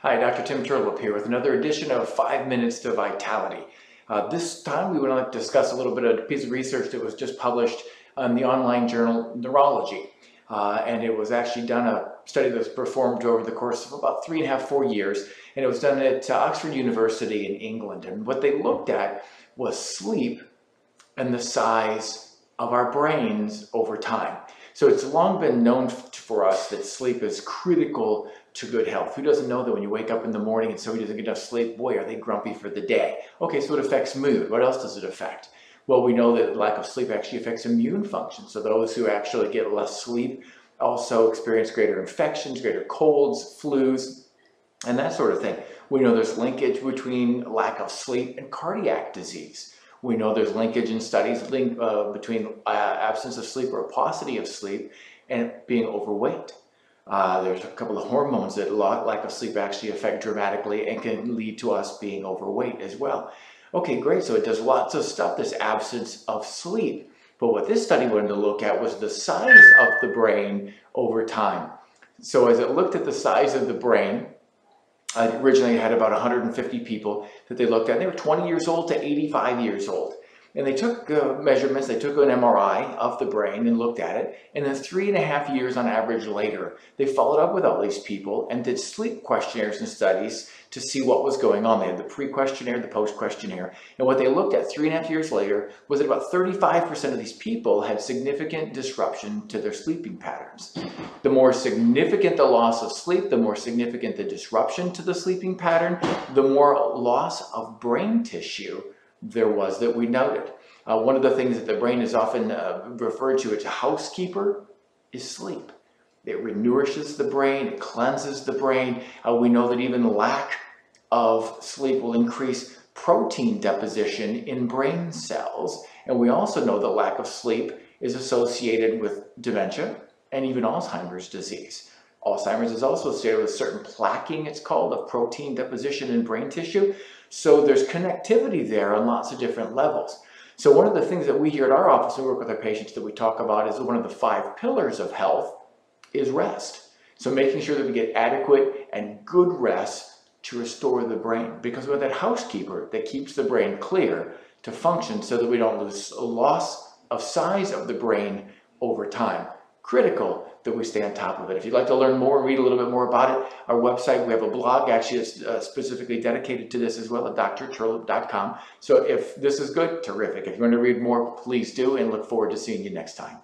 Hi, Dr. Terlep here with another edition of 5 Minutes to Vitality. This time we want to discuss a little bit of a piece of research that was just published in the online journal Neurology. And it was actually done, a study that was performed over the course of about 3.5 to 4 years. And it was done at Oxford University in England. And what they looked at was sleep and the size of our brains over time. So it's long been known for us that sleep is critical to good health. Who doesn't know that when you wake up in the morning and somebody doesn't get enough sleep, boy, are they grumpy for the day. Okay, so it affects mood. What else does it affect? Well, we know that lack of sleep actually affects immune function. So those who actually get less sleep also experience greater infections, greater colds, flus, and that sort of thing. We know there's linkage between lack of sleep and cardiac disease. We know there's linkage in studies between absence of sleep or paucity of sleep and being overweight. There's a couple of hormones that lack of sleep actually affect dramatically and can lead to us being overweight as well. Okay, great. So it does lots of stuff, this absence of sleep. But what this study wanted to look at was the size of the brain over time. So as it looked at the size of the brain, originally had about 150 people that they looked at. They were 20 years old to 85 years old. And they took measurements, they took an MRI of the brain and looked at it. And then 3.5 years on average later, they followed up with all these people and did sleep questionnaires and studies to see what was going on. They had the pre-questionnaire, the post-questionnaire. And what they looked at 3.5 years later was that about 35% of these people had significant disruption to their sleeping patterns. The more significant the loss of sleep, the more significant the disruption to the sleeping pattern, the more loss of brain tissue there was that we noted. One of the things that the brain is often referred to as a housekeeper is sleep. It nourishes the brain, it cleanses the brain. We know that even lack of sleep will increase protein deposition in brain cells. And we also know that lack of sleep is associated with dementia and even Alzheimer's disease. Alzheimer's is also associated with certain plaquing, it's called, of protein deposition in brain tissue. So there's connectivity there on lots of different levels. So one of the things that we here at our office, we work with our patients, that we talk about is one of the 5 pillars of health is rest. So making sure that we get adequate and good rest to restore the brain, because we're that housekeeper that keeps the brain clear to function so that we don't lose a loss of size of the brain over time. Critical that we stay on top of it. If you'd like to learn more and read a little bit more about it, our website, we have a blog actually that's specifically dedicated to this as well at drterlep.com. So if this is good, terrific. If you want to read more, please do, and look forward to seeing you next time.